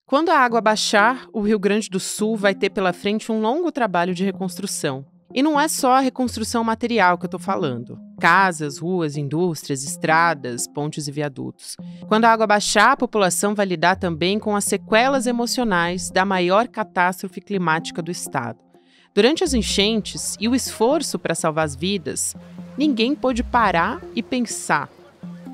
Quando a água baixar, o Rio Grande do Sul vai ter pela frente um longo trabalho de reconstrução. E não é só a reconstrução material que eu estou falando. Casas, ruas, indústrias, estradas, pontes e viadutos. Quando a água baixar, a população vai lidar também com as sequelas emocionais da maior catástrofe climática do estado. Durante as enchentes e o esforço para salvar as vidas, ninguém pôde parar e pensar.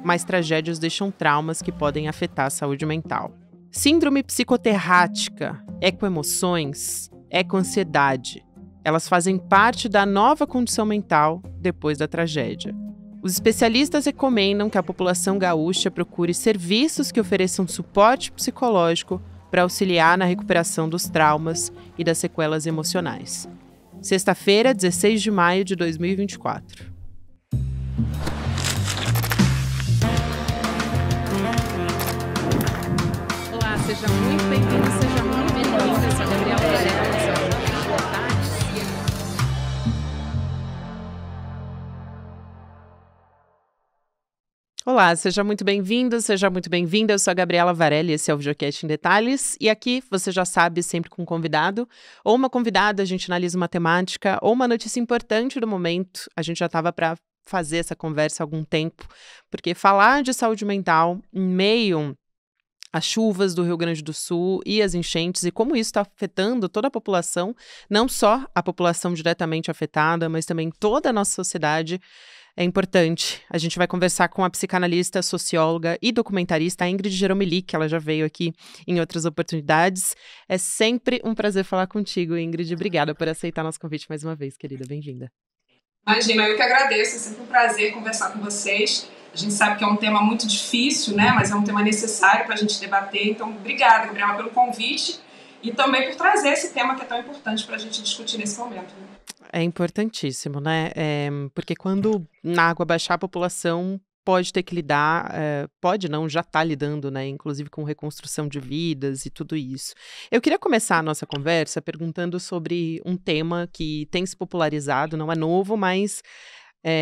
Mas tragédias deixam traumas que podem afetar a saúde mental. Síndrome psicoterrática, ecoemoções, ecoansiedade. Elas fazem parte da nova condição mental depois da tragédia. Os especialistas recomendam que a população gaúcha procure serviços que ofereçam suporte psicológico para auxiliar na recuperação dos traumas e das sequelas emocionais. Sexta-feira, 16 de maio de 2024. Olá, seja muito bem-vindo, seja muito bem-vinda. Eu sou a Gabriela Varela, Olá, seja muito bem-vindo, seja muito bem-vinda. Eu sou a Gabriela Varela e esse é o Videocast em Detalhes. E aqui, você já sabe, sempre com um convidado ou uma convidada, a gente analisa uma temática ou uma notícia importante do momento. A gente já estava para fazer essa conversa há algum tempo, porque falar de saúde mental em meio às chuvas do Rio Grande do Sul e as enchentes e como isso está afetando toda a população, não só a população diretamente afetada, mas também toda a nossa sociedade, é importante. A gente vai conversar com a psicanalista, socióloga e documentarista Ingrid Geromili, que ela já veio aqui em outras oportunidades. É sempre um prazer falar contigo, Ingrid. Obrigada por aceitar nosso convite mais uma vez, querida. Bem-vinda. Imagina, eu que agradeço. É sempre um prazer conversar com vocês. A gente sabe que é um tema muito difícil, né? Mas é um tema necessário para a gente debater. Então, obrigada, Gabriela, pelo convite e também por trazer esse tema que é tão importante para a gente discutir nesse momento, né? É importantíssimo, né? Porque quando na água baixar, a população pode ter que lidar, pode não, já está lidando, né? Inclusive com reconstrução de vidas e tudo isso. Eu queria começar a nossa conversa perguntando sobre um tema que tem se popularizado, não é novo, mas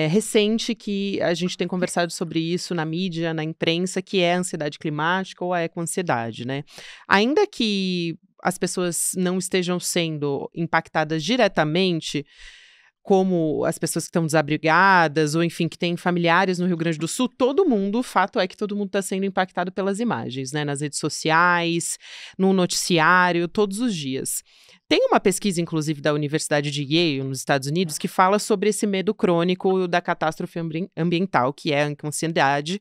recente, que a gente tem conversado sobre isso na mídia, na imprensa, que é a ansiedade climática ou a ecoansiedade, né? Ainda que as pessoas não estejam sendo impactadas diretamente, como as pessoas que estão desabrigadas, ou enfim, que têm familiares no Rio Grande do Sul, todo mundo, o fato é que todo mundo está sendo impactado pelas imagens, né? Nas redes sociais, no noticiário, todos os dias. Tem uma pesquisa, inclusive, da Universidade de Yale, nos Estados Unidos, que fala sobre esse medo crônico da catástrofe ambiental, que é a ansiedade,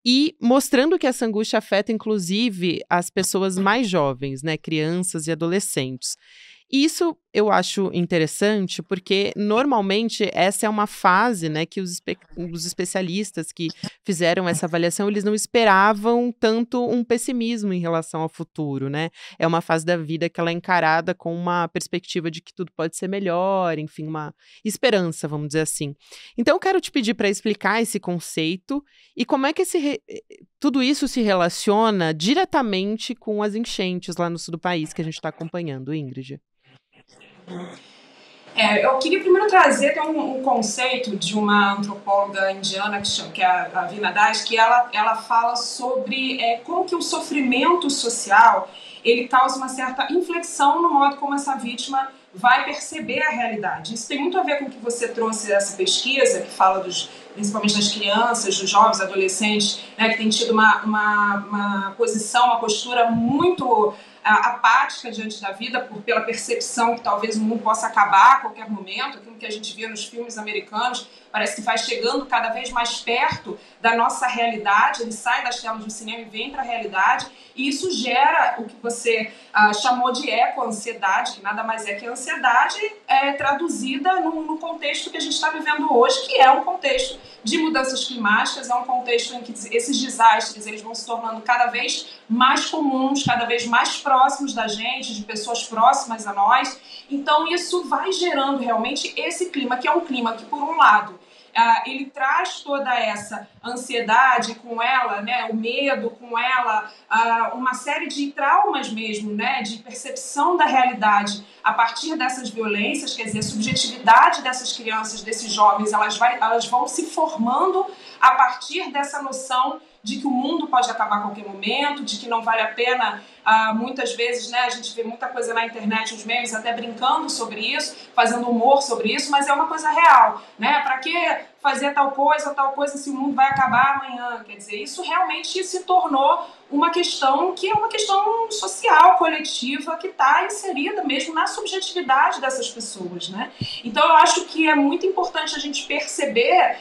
e mostrando que essa angústia afeta, inclusive, as pessoas mais jovens, né, crianças e adolescentes. Isso eu acho interessante porque, normalmente, essa é uma fase, né, que os especialistas que fizeram essa avaliação, eles não esperavam tanto um pessimismo em relação ao futuro, né? É uma fase da vida que ela é encarada com uma perspectiva de que tudo pode ser melhor, enfim, uma esperança, vamos dizer assim. Então, eu quero te pedir para explicar esse conceito e como é que tudo isso se relaciona diretamente com as enchentes lá no sul do país que a gente está acompanhando, Ingrid. Eu queria primeiro trazer um conceito de uma antropóloga indiana que é a Vina Das, que ela fala sobre como que o sofrimento social ele causa uma certa inflexão no modo como essa vítima vai perceber a realidade. Isso tem muito a ver com o que você trouxe dessa pesquisa, que fala principalmente das crianças, dos jovens, adolescentes, né, que tem tido uma posição, uma postura muito apática diante da vida pela percepção que talvez o mundo possa acabar a qualquer momento. Aquilo que a gente via nos filmes americanos parece que vai chegando cada vez mais perto da nossa realidade, ele sai das telas do cinema e vem para a realidade, e isso gera o que você chamou de ecoansiedade, que nada mais é que a ansiedade traduzida no contexto que a gente está vivendo hoje, que é um contexto de mudanças climáticas, é um contexto em que esses desastres eles vão se tornando cada vez mais comuns, cada vez mais próximos da gente, de pessoas próximas a nós. Então isso vai gerando realmente esse clima, que é um clima que, por um lado, ele traz toda essa ansiedade com ela, né, o medo com ela, uma série de traumas mesmo, né, de percepção da realidade a partir dessas violências. Quer dizer, a subjetividade dessas crianças, desses jovens, elas vão se formando a partir dessa noção de que o mundo pode acabar a qualquer momento, de que não vale a pena, muitas vezes, né, a gente vê muita coisa na internet, os memes até brincando sobre isso, fazendo humor sobre isso, mas é uma coisa real, né? Para que fazer tal coisa, se o mundo vai acabar amanhã? Quer dizer, isso realmente se tornou uma questão que é uma questão social, coletiva, que está inserida mesmo na subjetividade dessas pessoas, né? Então, eu acho que é muito importante a gente perceber,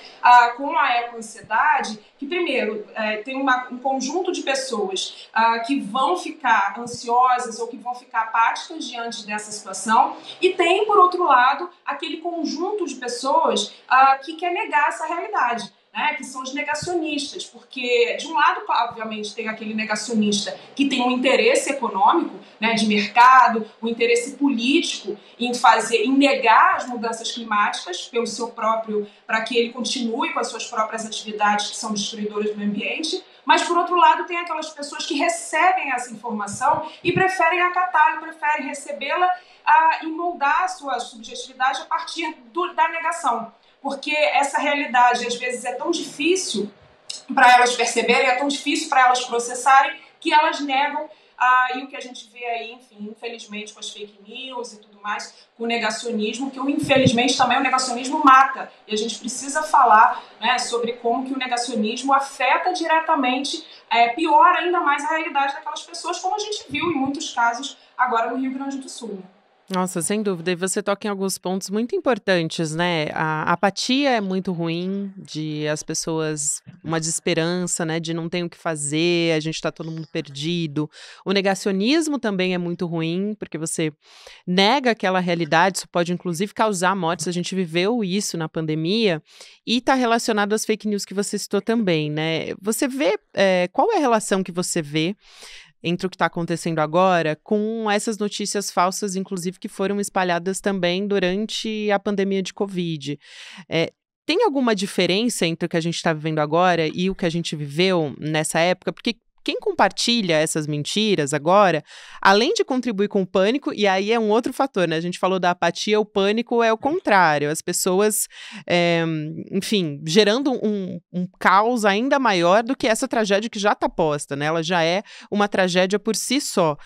com a eco-ansiedade, que, primeiro, tem um conjunto de pessoas que vão ficar ansiosas ou que vão ficar apáticas diante dessa situação, e tem, por outro lado, aquele conjunto de pessoas que quer negar essa realidade, né, que são os negacionistas, porque de um lado, obviamente, tem aquele negacionista que tem um interesse econômico, né, de mercado, um interesse político em negar as mudanças climáticas pelo seu próprio, para que ele continue com as suas próprias atividades que são destruidoras do meio ambiente. Mas, por outro lado, tem aquelas pessoas que recebem essa informação e preferem acatá-la, preferem recebê-la e moldar a sua subjetividade a partir da negação. Porque essa realidade, às vezes, é tão difícil para elas perceberem, é tão difícil para elas processarem, que elas negam. E o que a gente vê aí, enfim, infelizmente, com as fake news e tudo mais, com o negacionismo, que infelizmente também o negacionismo mata. E a gente precisa falar, né, sobre como que o negacionismo afeta diretamente, piora ainda mais a realidade daquelas pessoas, como a gente viu em muitos casos agora no Rio Grande do Sul. Nossa, sem dúvida. E você toca em alguns pontos muito importantes, né? A apatia é muito ruim, de as pessoas, uma desesperança, né? De não ter o que fazer, a gente tá todo mundo perdido. O negacionismo também é muito ruim, porque você nega aquela realidade, isso pode inclusive causar mortes. A gente viveu isso na pandemia e tá relacionado às fake news que você citou também, né? Você vê, qual é a relação que você vê entre o que está acontecendo agora com essas notícias falsas, inclusive, que foram espalhadas também durante a pandemia de Covid? Tem alguma diferença entre o que a gente está vivendo agora e o que a gente viveu nessa época? Porque quem compartilha essas mentiras agora, além de contribuir com o pânico, e aí é um outro fator, né? A gente falou da apatia, o pânico é o contrário. As pessoas, enfim, gerando um caos ainda maior do que essa tragédia que já está posta, né? Ela já é uma tragédia por si só.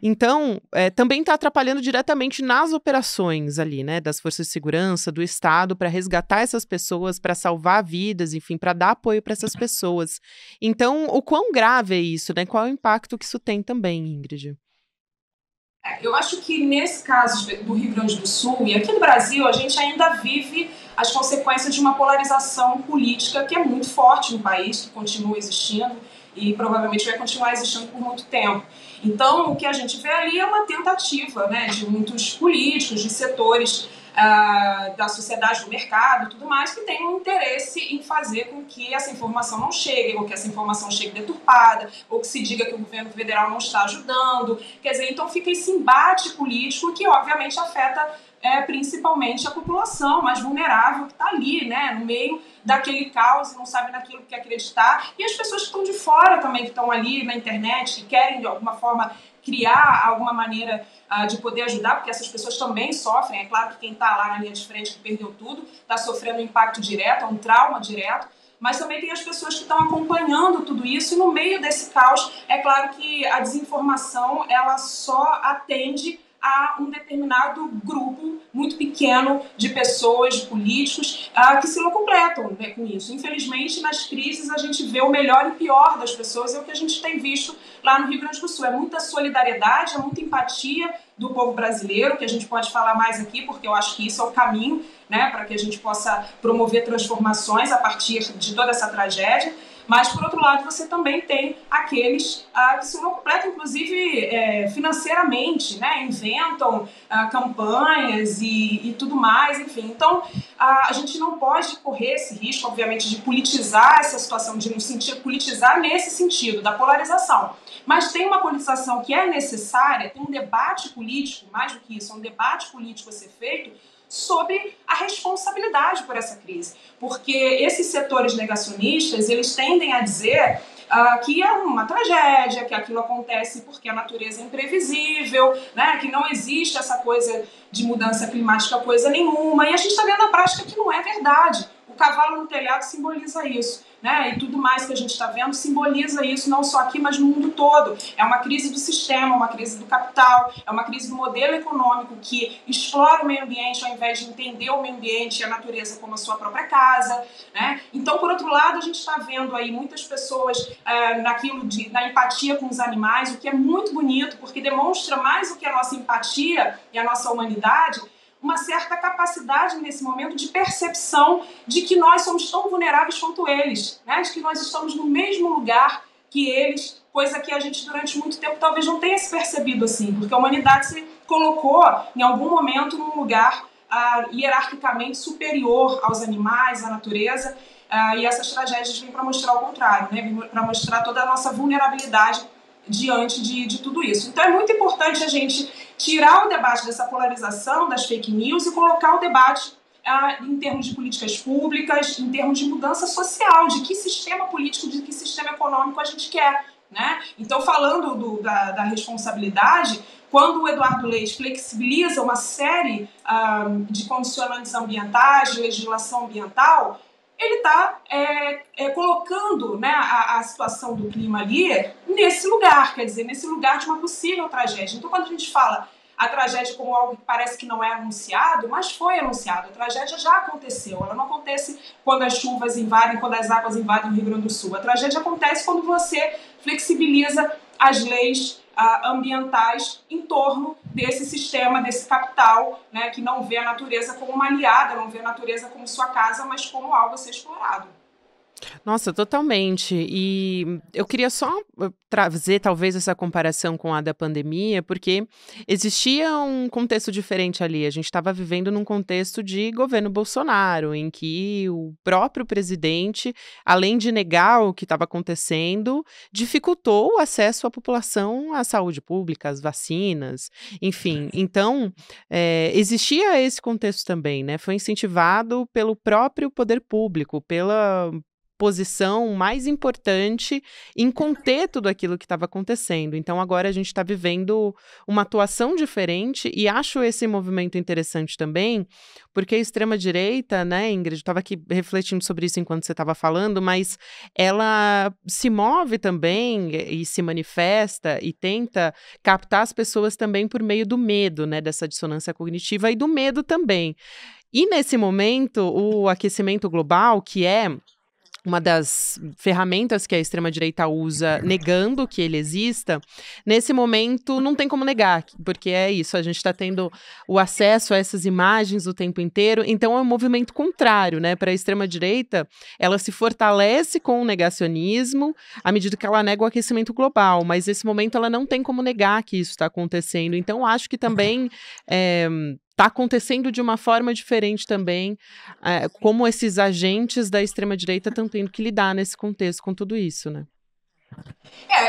Então, também está atrapalhando diretamente nas operações ali, né? Das forças de segurança, do Estado, para resgatar essas pessoas, para salvar vidas, enfim, para dar apoio para essas pessoas. Então, o quão grave é isso, né? Qual é o impacto que isso tem também, Ingrid? Eu acho que nesse caso do Rio Grande do Sul e aqui no Brasil, a gente ainda vive as consequências de uma polarização política que é muito forte no país, que continua existindo e provavelmente vai continuar existindo por muito tempo. Então, o que a gente vê ali é uma tentativa, né, de muitos políticos, de setores da sociedade, do mercado e tudo mais, que tem um interesse em fazer com que essa informação não chegue, ou que essa informação chegue deturpada, ou que se diga que o governo federal não está ajudando. Quer dizer, então fica esse embate político que obviamente afeta principalmente a população mais vulnerável que está ali, né, no meio daquele caos e não sabe naquilo que acreditar, e as pessoas que estão de fora também, que estão ali na internet, que querem de alguma forma criar alguma maneira de poder ajudar, porque essas pessoas também sofrem. É claro que quem está lá na linha de frente, que perdeu tudo, está sofrendo um impacto direto, um trauma direto, mas também tem as pessoas que estão acompanhando tudo isso, e no meio desse caos, é claro que a desinformação, ela só atende a um determinado grupo muito pequeno de pessoas, de políticos, que se locupletam, né, com isso. Infelizmente, nas crises, a gente vê o melhor e o pior das pessoas, é o que a gente tem visto lá no Rio Grande do Sul. É muita solidariedade, é muita empatia do povo brasileiro, que a gente pode falar mais aqui, porque eu acho que isso é o caminho, né, para que a gente possa promover transformações a partir de toda essa tragédia. Mas, por outro lado, você também tem aqueles que se completam, inclusive, financeiramente, né? Inventam campanhas e tudo mais, enfim. Então, a gente não pode correr esse risco, obviamente, de politizar essa situação, de politizar nesse sentido, da polarização. Mas tem uma politização que é necessária, tem um debate político, mais do que isso, um debate político a ser feito sobre a responsabilidade por essa crise. Porque esses setores negacionistas, eles tendem a dizer que é uma tragédia, que aquilo acontece porque a natureza é imprevisível, né, que não existe essa coisa de mudança climática coisa nenhuma, e a gente está vendo na prática que não é verdade. O cavalo no telhado simboliza isso. né, e tudo mais que a gente está vendo simboliza isso não só aqui, mas no mundo todo. É uma crise do sistema, uma crise do capital, é uma crise do modelo econômico que explora o meio ambiente ao invés de entender o meio ambiente e a natureza como a sua própria casa, né? Então, por outro lado, a gente está vendo aí muitas pessoas na empatia com os animais, o que é muito bonito, porque demonstra mais do que a nossa empatia e a nossa humanidade, uma certa capacidade nesse momento de percepção de que nós somos tão vulneráveis quanto eles, né? De que nós estamos no mesmo lugar que eles, coisa que a gente durante muito tempo talvez não tenha se percebido assim, porque a humanidade se colocou em algum momento num lugar hierarquicamente superior aos animais, à natureza, e essas tragédias vêm para mostrar o contrário, né? Vêm para mostrar toda a nossa vulnerabilidade diante de tudo isso. Então é muito importante a gente tirar o debate dessa polarização das fake news e colocar o debate em termos de políticas públicas, em termos de mudança social, de que sistema político, de que sistema econômico a gente quer, né? Então, falando da responsabilidade, quando o Eduardo Leite flexibiliza uma série de condicionantes ambientais, de legislação ambiental, ele está colocando, né, a situação do clima ali nesse lugar, quer dizer, nesse lugar de uma possível tragédia. Então, quando a gente fala a tragédia como algo que parece que não é anunciado, mas foi anunciado, a tragédia já aconteceu, ela não acontece quando as chuvas invadem, quando as águas invadem o Rio Grande do Sul, a tragédia acontece quando você flexibiliza as leis ambientais em torno desse sistema, desse capital, né, que não vê a natureza como uma aliada, não vê a natureza como sua casa, mas como algo a ser explorado. Nossa, totalmente. E eu queria só trazer talvez essa comparação com a da pandemia, porque existia um contexto diferente ali. A gente estava vivendo num contexto de governo Bolsonaro, em que o próprio presidente, além de negar o que estava acontecendo, dificultou o acesso à população à saúde pública, às vacinas, enfim. Então, existia esse contexto também, né? Foi incentivado pelo próprio poder público, pela posição mais importante em conter tudo aquilo que estava acontecendo. Então agora a gente está vivendo uma atuação diferente e acho esse movimento interessante também, porque a extrema-direita, né, Ingrid, eu estava aqui refletindo sobre isso enquanto você estava falando, mas ela se move também e se manifesta e tenta captar as pessoas também por meio do medo, né, dessa dissonância cognitiva e do medo também. E nesse momento, o aquecimento global, que é uma das ferramentas que a extrema-direita usa negando que ele exista, nesse momento não tem como negar, porque é isso, a gente está tendo o acesso a essas imagens o tempo inteiro, então é um movimento contrário, né? Para a extrema-direita, ela se fortalece com o negacionismo à medida que ela nega o aquecimento global, mas nesse momento ela não tem como negar que isso está acontecendo, então acho que também está acontecendo de uma forma diferente também, como esses agentes da extrema-direita estão tendo que lidar nesse contexto com tudo isso, né?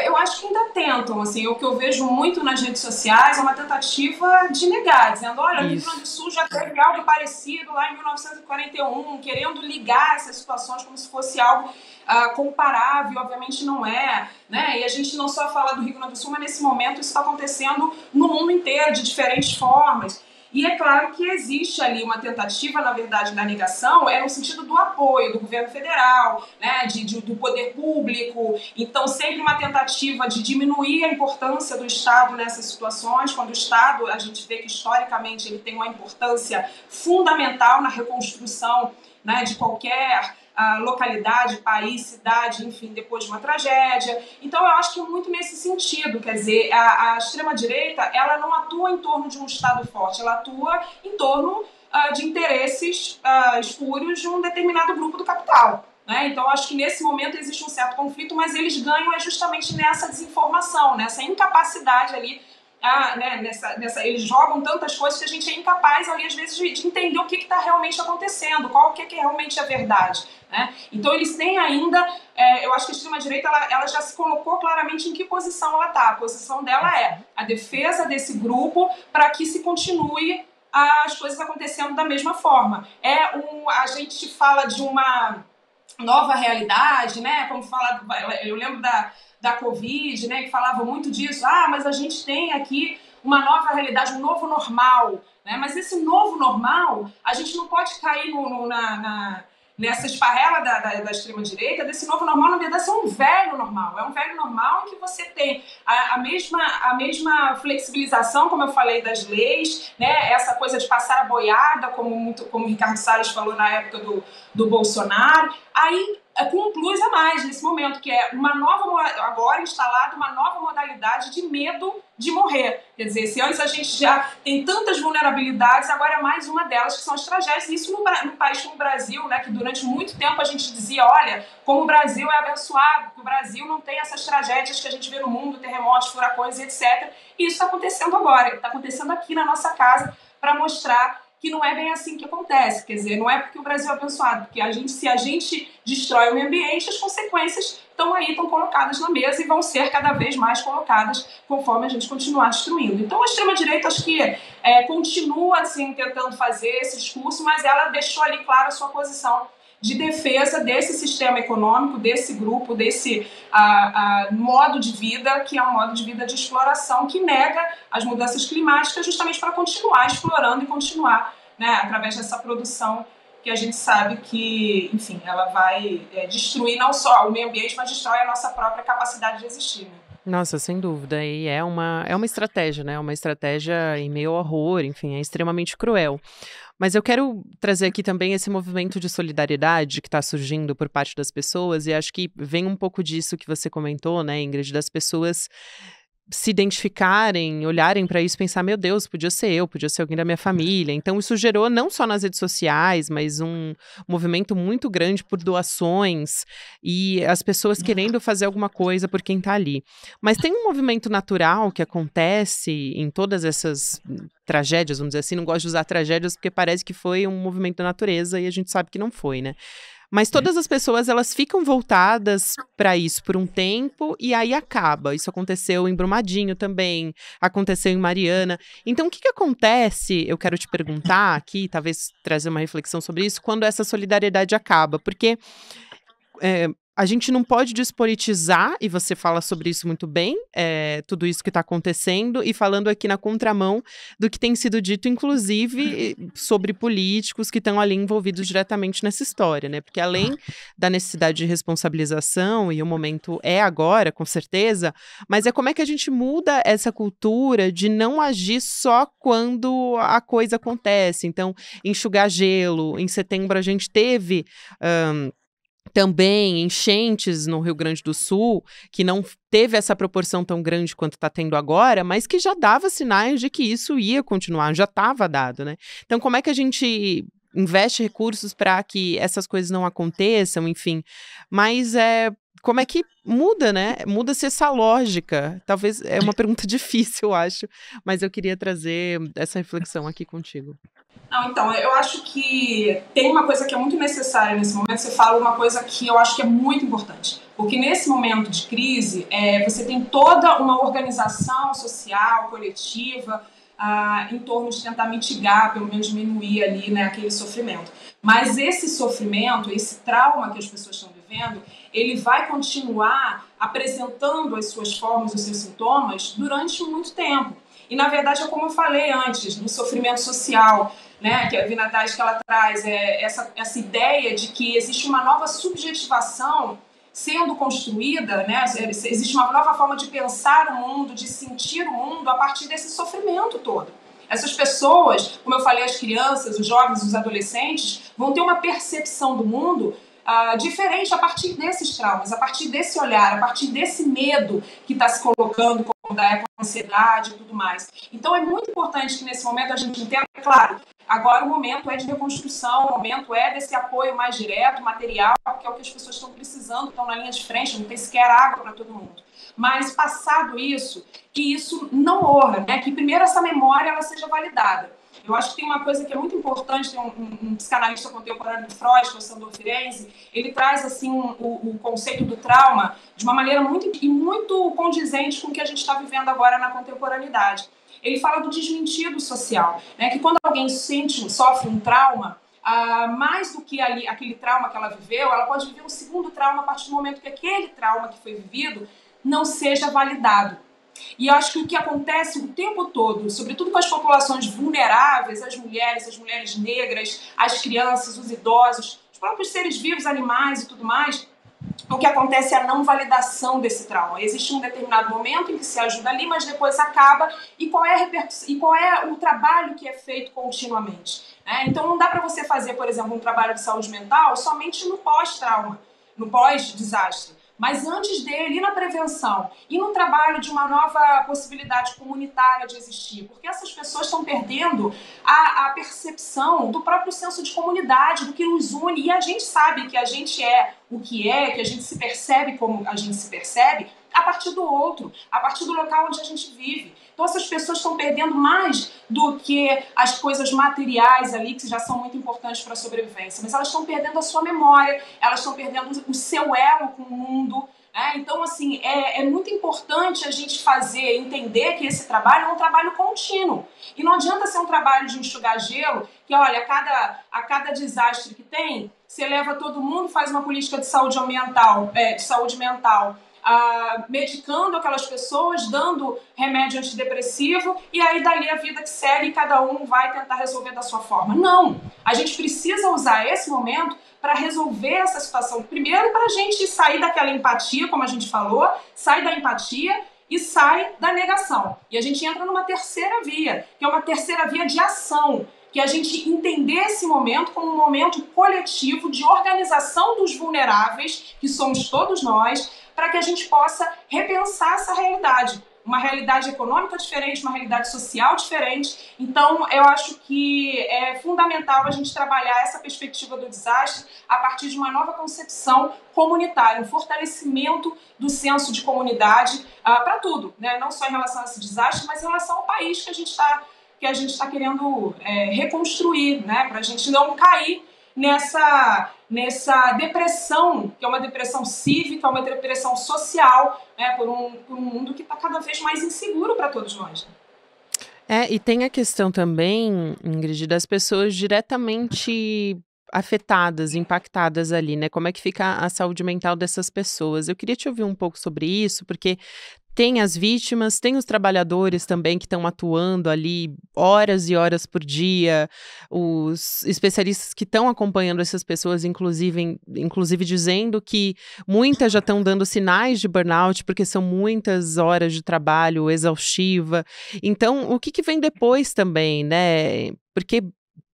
Eu acho que ainda tentam, assim, o que eu vejo muito nas redes sociais é uma tentativa de negar, dizendo, olha, no Rio Grande do Sul já teve algo parecido lá em 1941, querendo ligar essas situações como se fosse algo comparável, obviamente não é, né? E a gente não só fala do Rio Grande do Sul, mas nesse momento isso está acontecendo no mundo inteiro, de diferentes formas. E é claro que existe ali uma tentativa, na verdade, da negação, no sentido do apoio do governo federal, né, do poder público. Então, sempre uma tentativa de diminuir a importância do Estado nessas situações, quando o Estado, a gente vê que historicamente ele tem uma importância fundamental na reconstrução, né, de qualquer localidade, país, cidade, enfim, depois de uma tragédia. Então, eu acho que é muito nesse sentido, quer dizer, a extrema-direita, ela não atua em torno de um Estado forte, ela atua em torno de interesses espúrios de um determinado grupo do capital. Né? Então, acho que nesse momento existe um certo conflito, mas eles ganham justamente nessa desinformação, nessa incapacidade ali, eles jogam tantas coisas que a gente é incapaz ali, às vezes, de entender o que está realmente acontecendo, qual que é realmente a verdade. Né? Então eles têm ainda, eu acho que a extrema-direita ela já se colocou claramente em que posição ela está. A posição dela é a defesa desse grupo para que se continue as coisas acontecendo da mesma forma. A gente fala de uma nova realidade, né? Como fala, eu lembro da Covid, né, que falava muito disso, mas a gente tem aqui uma nova realidade, um novo normal, né? Mas esse novo normal, a gente não pode cair nessa esparrela da extrema-direita, desse novo normal, na verdade, é um velho normal. É um velho normal em que você tem a mesma flexibilização, como eu falei, das leis, né? Essa coisa de passar a boiada, como o Ricardo Salles falou na época do Bolsonaro. Aí, com um plus a mais nesse momento, que é agora instalada uma nova modalidade de medo de morrer. Quer dizer, se antes a gente já tem tantas vulnerabilidades, agora é mais uma delas, que são as tragédias. Isso no país como o Brasil, né, que durante muito tempo a gente dizia, olha, como o Brasil é abençoado, que o Brasil não tem essas tragédias que a gente vê no mundo, terremotos, furacões, etc. E isso está acontecendo agora, está acontecendo aqui na nossa casa, para mostrar que não é bem assim que acontece. Quer dizer, não é porque o Brasil é abençoado, porque se a gente destrói o meio ambiente, as consequências estão colocadas na mesa e vão ser cada vez mais colocadas conforme a gente continuar destruindo. Então a extrema-direita, acho que continua assim, tentando fazer esse discurso, mas ela deixou ali clara a sua posição de defesa desse sistema econômico, desse grupo, desse modo de vida, que é um modo de vida de exploração, que nega as mudanças climáticas justamente para continuar explorando e continuar, né, através dessa produção que a gente sabe que, enfim, ela vai destruir não só o meio ambiente, mas destrói a nossa própria capacidade de existir, né? Nossa, sem dúvida. E é uma estratégia, né? Uma estratégia em meio ao horror, enfim, é extremamente cruel. Mas eu quero trazer aqui também esse movimento de solidariedade que está surgindo por parte das pessoas, e acho que vem um pouco disso que você comentou, né, Ingrid, das pessoas se identificarem, olharem para isso e pensar, meu Deus, podia ser eu, podia ser alguém da minha família. Então isso gerou não só nas redes sociais, mas um movimento muito grande por doações e as pessoas querendo fazer alguma coisa por quem está ali. Mas tem um movimento natural que acontece em todas essas tragédias, vamos dizer assim, não gosto de usar tragédias porque parece que foi um movimento da natureza e a gente sabe que não foi, né? Mas todas as pessoas, elas ficam voltadas para isso por um tempo e aí acaba. Isso aconteceu em Brumadinho também, aconteceu em Mariana. Então, o que acontece, eu quero te perguntar aqui, talvez trazer uma reflexão sobre isso, quando essa solidariedade acaba? Porque a gente não pode despolitizar, e você fala sobre isso muito bem, tudo isso que está acontecendo, e falando aqui na contramão do que tem sido dito, inclusive, sobre políticos que estão ali envolvidos diretamente nessa história, né? Porque além da necessidade de responsabilização, e o momento é agora, com certeza, mas como é que a gente muda essa cultura de não agir só quando a coisa acontece? Então, enxugar gelo, em setembro a gente teve também enchentes no Rio Grande do Sul, que não teve essa proporção tão grande quanto está tendo agora, mas que já dava sinais de que isso ia continuar, já estava dado, né? Então, como é que a gente investe recursos para que essas coisas não aconteçam, enfim? Mas como é que muda, né? Muda-se essa lógica. Talvez é uma pergunta difícil, eu acho, mas eu queria trazer essa reflexão aqui contigo. Não, então, eu acho que tem uma coisa que é muito necessária nesse momento. Você fala uma coisa que eu acho que é muito importante. Porque nesse momento de crise, você tem toda uma organização social, coletiva, em torno de tentar mitigar, pelo menos diminuir ali, né, aquele sofrimento. Mas esse sofrimento, esse trauma que as pessoas estão vivendo, ele vai continuar apresentando as suas formas, os seus sintomas durante muito tempo. E, na verdade, é como eu falei antes, do sofrimento social, né, que a Vinataz, que ela traz essa ideia de que existe uma nova subjetivação sendo construída, né, existe uma nova forma de pensar o mundo, de sentir o mundo a partir desse sofrimento todo. Essas pessoas, como eu falei, as crianças, os jovens, os adolescentes, vão ter uma percepção do mundo diferente a partir desses traumas, a partir desse olhar, a partir desse medo que está se colocando como da ansiedade e tudo mais. Então é muito importante que nesse momento a gente entenda, claro, agora o momento é de reconstrução, o momento é desse apoio mais direto, material, que é o que as pessoas estão precisando, estão na linha de frente, não tem sequer água para todo mundo. Mas passado isso, que isso não morra, né? Que primeiro essa memória ela seja validada. Eu acho que tem uma coisa que é muito importante, tem um psicanalista contemporâneo do Freud, que é o Sandor Firenze, ele traz assim o conceito do trauma de uma maneira muito condizente com o que a gente está vivendo agora na contemporaneidade. Ele fala do desmentido social, né? Que quando alguém sofre um trauma, mais do que aquele trauma que ela viveu, ela pode viver um segundo trauma a partir do momento que aquele trauma que foi vivido não seja validado. E eu acho que o que acontece o tempo todo, sobretudo com as populações vulneráveis, as mulheres negras, as crianças, os idosos, próprios seres vivos, animais e tudo mais, o que acontece é a não validação desse trauma. Existe um determinado momento em que se ajuda ali, mas depois acaba, e qual é o trabalho que é feito continuamente? Então não dá para você fazer, por exemplo, um trabalho de saúde mental somente no pós-trauma, no pós-desastre. Mas antes dele, e na prevenção, e no trabalho de uma nova possibilidade comunitária de existir, porque essas pessoas estão perdendo a percepção do próprio senso de comunidade, do que nos une, e a gente sabe que a gente é o que a gente se percebe como a gente se percebe, a partir do outro, a partir do local onde a gente vive. Então essas pessoas estão perdendo mais do que as coisas materiais ali, que já são muito importantes para a sobrevivência, mas elas estão perdendo a sua memória, elas estão perdendo o seu elo com o mundo. Então, assim, é muito importante a gente entender que esse trabalho é um trabalho contínuo. E não adianta ser um trabalho de enxugar gelo, que, olha, a cada desastre que tem, você leva todo mundo, faz uma política de saúde mental, medicando aquelas pessoas, dando remédio antidepressivo, e aí dali a vida que segue e cada um vai tentar resolver da sua forma. Não! A gente precisa usar esse momento para resolver essa situação. Primeiro, para a gente sair daquela empatia, como a gente falou, sai da empatia e sai da negação. E a gente entra numa terceira via, que é uma terceira via de ação, que é a gente entender esse momento como um momento coletivo de organização dos vulneráveis, que somos todos nós, para que a gente possa repensar essa realidade. Uma realidade econômica diferente, uma realidade social diferente. Então, eu acho que é fundamental a gente trabalhar essa perspectiva do desastre a partir de uma nova concepção comunitária, um fortalecimento do senso de comunidade para tudo, né? Não só em relação a esse desastre, mas em relação ao país que a gente está querendo reconstruir, né? Para a gente não cair nessa depressão, que é uma depressão cívica, uma depressão social, por um mundo que está cada vez mais inseguro para todos nós. E tem a questão também, Ingrid, das pessoas diretamente afetadas, impactadas ali, né? Como é que fica a saúde mental dessas pessoas? Eu queria te ouvir um pouco sobre isso, porque tem as vítimas, tem os trabalhadores também que estão atuando ali horas e horas por dia, os especialistas que estão acompanhando essas pessoas, inclusive dizendo que muitas já estão dando sinais de burnout, porque são muitas horas de trabalho exaustiva. Então, o que vem depois também, né? Porque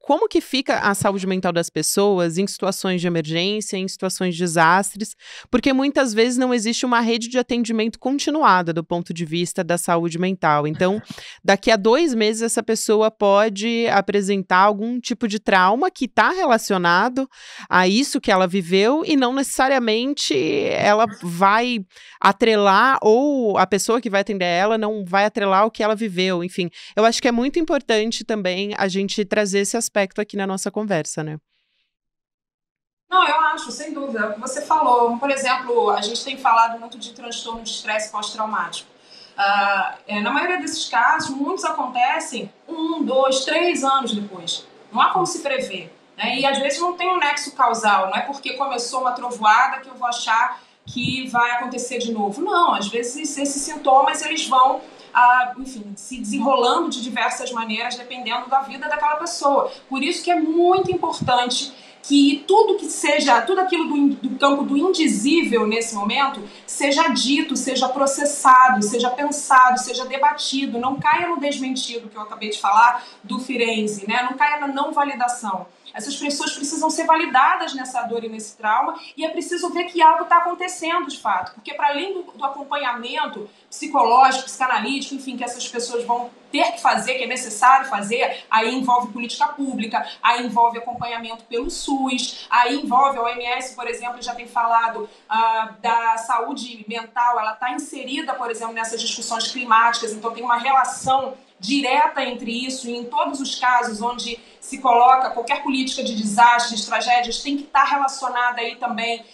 como que fica a saúde mental das pessoas em situações de emergência, em situações de desastres, porque muitas vezes não existe uma rede de atendimento continuada do ponto de vista da saúde mental. Então, daqui a 2 meses, essa pessoa pode apresentar algum tipo de trauma que está relacionado a isso que ela viveu e não necessariamente ela vai atrelar, ou a pessoa que vai atender ela não vai atrelar o que ela viveu. Enfim, eu acho que é muito importante também a gente trazer esse aspecto aqui na nossa conversa, né? Não, eu acho, sem dúvida. É o que você falou. Por exemplo, a gente tem falado muito de transtorno de estresse pós-traumático. Na maioria desses casos, muitos acontecem 1, 2, 3 anos depois. Não há como se prever, né? E às vezes não tem um nexo causal. Não é porque começou uma trovoada que eu vou achar que vai acontecer de novo. Não, às vezes esses sintomas eles vão enfim, se desenrolando de diversas maneiras, dependendo da vida daquela pessoa. Por isso que é muito importante que tudo aquilo do campo do indizível nesse momento, seja dito, seja processado, seja pensado, seja debatido, não caia no desmentido que eu acabei de falar do Firenze, né? Não caia na não validação. Essas pessoas precisam ser validadas nessa dor e nesse trauma, e é preciso ver que algo está acontecendo de fato, porque para além do acompanhamento psicológico, psicanalítico, enfim, que essas pessoas vão ter que fazer, que é necessário fazer, aí envolve política pública, aí envolve acompanhamento pelo SUS, aí envolve a OMS, por exemplo, já tem falado da saúde mental, ela está inserida, por exemplo, nessas discussões climáticas, então tem uma relação direta entre isso, e em todos os casos onde se coloca qualquer política de desastres, tragédias, tem que estar relacionada aí também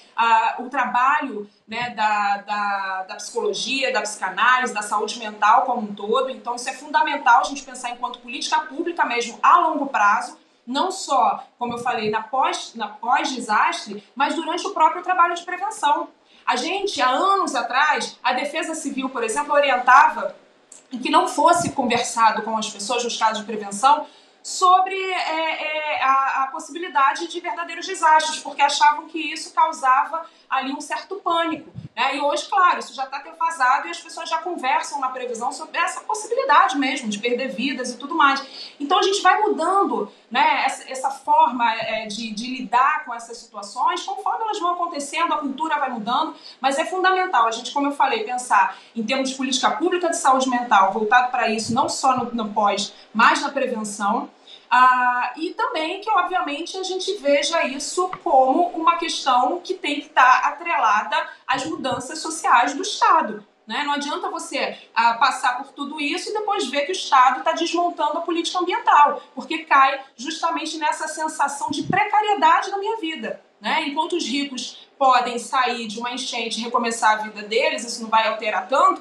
o trabalho, né, da psicologia, da psicanálise, da saúde mental como um todo. Então isso é fundamental a gente pensar enquanto política pública mesmo a longo prazo, não só, como eu falei, na pós-desastre, mas durante o próprio trabalho de prevenção. A gente, há anos atrás, a Defesa Civil, por exemplo, orientava que não fosse conversado com as pessoas nos casos de prevenção sobre a possibilidade de verdadeiros desastres, porque achavam que isso causava ali um certo pânico, né? E hoje, claro, isso já está defasado e as pessoas já conversam na previsão sobre essa possibilidade mesmo de perder vidas e tudo mais. Então a gente vai mudando, né, essa forma de lidar com essas situações conforme elas vão acontecendo, a cultura vai mudando, mas é fundamental a gente, como eu falei, pensar em termos de política pública de saúde mental voltado para isso, não só no pós, mas na prevenção. E também que, obviamente, a gente veja isso como uma questão que tem que estar atrelada às mudanças sociais do Estado. Né? Não adianta você passar por tudo isso e depois ver que o Estado está desmontando a política ambiental, porque cai justamente nessa sensação de precariedade na minha vida. Né? Enquanto os podem sair de uma enchente e recomeçar a vida deles, isso não vai alterar tanto,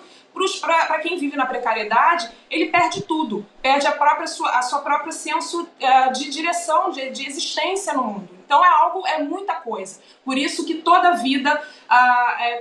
para quem vive na precariedade, ele perde tudo, perde a sua própria senso de direção, de existência no mundo. Então é muita coisa. Por isso que toda vida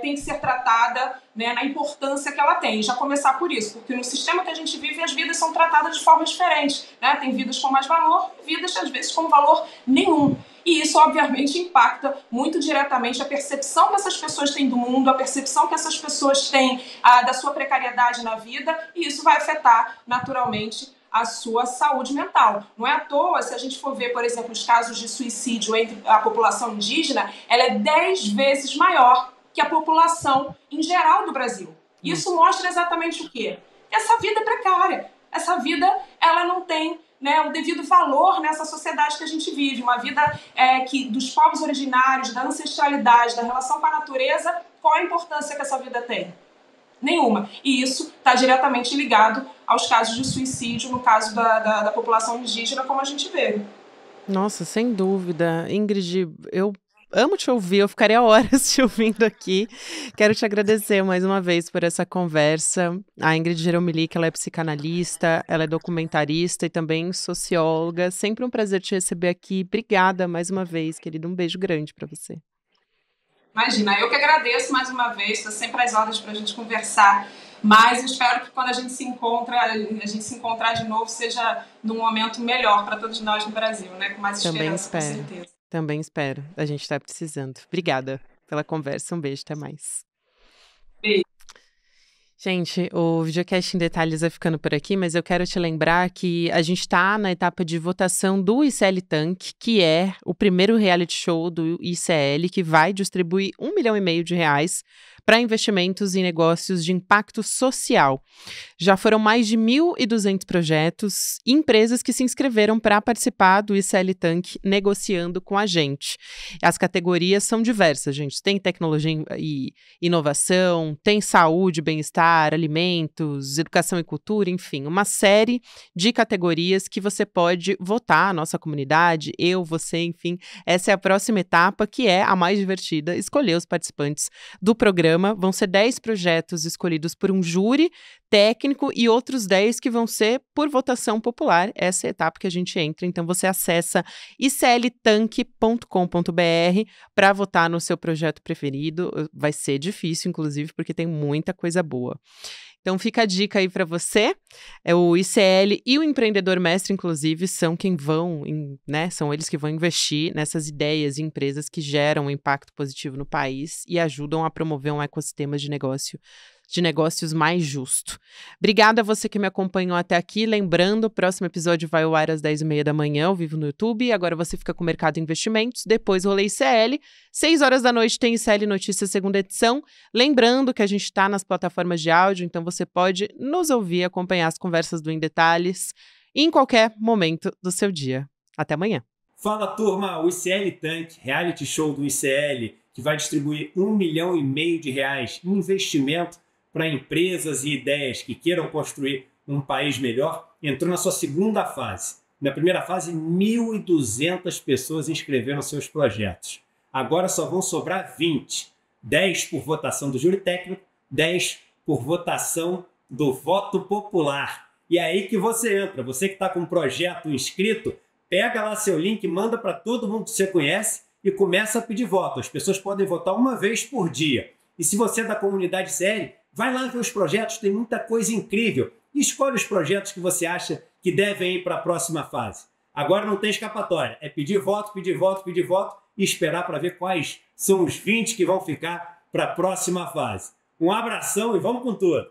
tem que ser tratada, né, na importância que ela tem. Já começar por isso, porque no sistema que a gente vive, as vidas são tratadas de forma diferente. Né? Tem vidas com mais valor, vidas às vezes com valor nenhum. E isso, obviamente, impacta muito diretamente a percepção que essas pessoas têm do mundo, a percepção que essas pessoas têm da sua precariedade na vida, e isso vai afetar, naturalmente, a sua saúde mental. Não é à toa, se a gente for ver, por exemplo, os casos de suicídio entre a população indígena, ela é 10 vezes maior que a população em geral do Brasil. Isso mostra exatamente o quê? Essa vida é precária. Essa vida, ela não tem, né, o devido valor nessa sociedade que a gente vive. Uma vida que dos povos originários, da ancestralidade, da relação com a natureza, qual a importância que essa vida tem? Nenhuma. E isso está diretamente ligado aos casos de suicídio, no caso da população indígena, como a gente vê. Nossa, sem dúvida. Ingrid, eu amo te ouvir, eu ficaria horas te ouvindo aqui. Quero te agradecer mais uma vez por essa conversa. A Ingrid Geromili, ela é psicanalista, ela é documentarista e também socióloga. Sempre um prazer te receber aqui. Obrigada mais uma vez, querida. Um beijo grande para você. Imagina, eu que agradeço mais uma vez, estou sempre às ordens para a gente conversar, mas espero que quando a gente se encontrar de novo, seja num momento melhor para todos nós no Brasil, né? Com mais esperança, com certeza. Também espero, a gente está precisando. Obrigada pela conversa, um beijo, até mais. Beijo. Gente, o Videocast em Detalhes vai ficando por aqui, mas eu quero te lembrar que a gente está na etapa de votação do ICL Tank, que é o primeiro reality show do ICL, que vai distribuir R$1,5 milhão para investimentos em negócios de impacto social. Já foram mais de 1.200 projetos e empresas que se inscreveram para participar do ICL Tank negociando com a gente. As categorias são diversas, gente. Tem tecnologia e inovação, tem saúde, bem-estar, alimentos, educação e cultura, enfim, uma série de categorias que você pode votar, a nossa comunidade, eu, você, enfim. Essa é a próxima etapa, que é a mais divertida, escolher os participantes do programa. Vão ser 10 projetos escolhidos por um júri técnico e outros 10 que vão ser por votação popular. Essa é a etapa que a gente entra. Então, você acessa icltank.com.br para votar no seu projeto preferido. Vai ser difícil, inclusive, porque tem muita coisa boa. Então, fica a dica aí para você. O ICL e o Empreendedor Mestre, inclusive, são quem vão, né? São eles que vão investir nessas ideias e empresas que geram um impacto positivo no país e ajudam a promover um ecossistema de negócios mais justo. Obrigada a você que me acompanhou até aqui. Lembrando, o próximo episódio vai ao ar às 10h30 da manhã, ao vivo no YouTube. Agora você fica com o Mercado Investimentos. Depois Rolê ICL. 6 horas da noite tem ICL Notícias, segunda edição. Lembrando que a gente está nas plataformas de áudio, então você pode nos ouvir e acompanhar as conversas do Em Detalhes em qualquer momento do seu dia. Até amanhã. Fala, turma! O ICL Tank, reality show do ICL, que vai distribuir R$1,5 milhão em investimento para empresas e ideias que queiram construir um país melhor, entrou na sua segunda fase. Na primeira fase, 1.200 pessoas inscreveram seus projetos. Agora só vão sobrar 20. 10 por votação do júri técnico, 10 por votação do voto popular. E é aí que você entra. Você que está com um projeto inscrito, pega lá seu link, manda para todo mundo que você conhece e começa a pedir voto. As pessoas podem votar uma vez por dia. E se você é da comunidade série, vai lá ver os projetos, tem muita coisa incrível. E escolhe os projetos que você acha que devem ir para a próxima fase. Agora não tem escapatória. É pedir voto, pedir voto, pedir voto e esperar para ver quais são os 20 que vão ficar para a próxima fase. Um abração e vamos com tudo!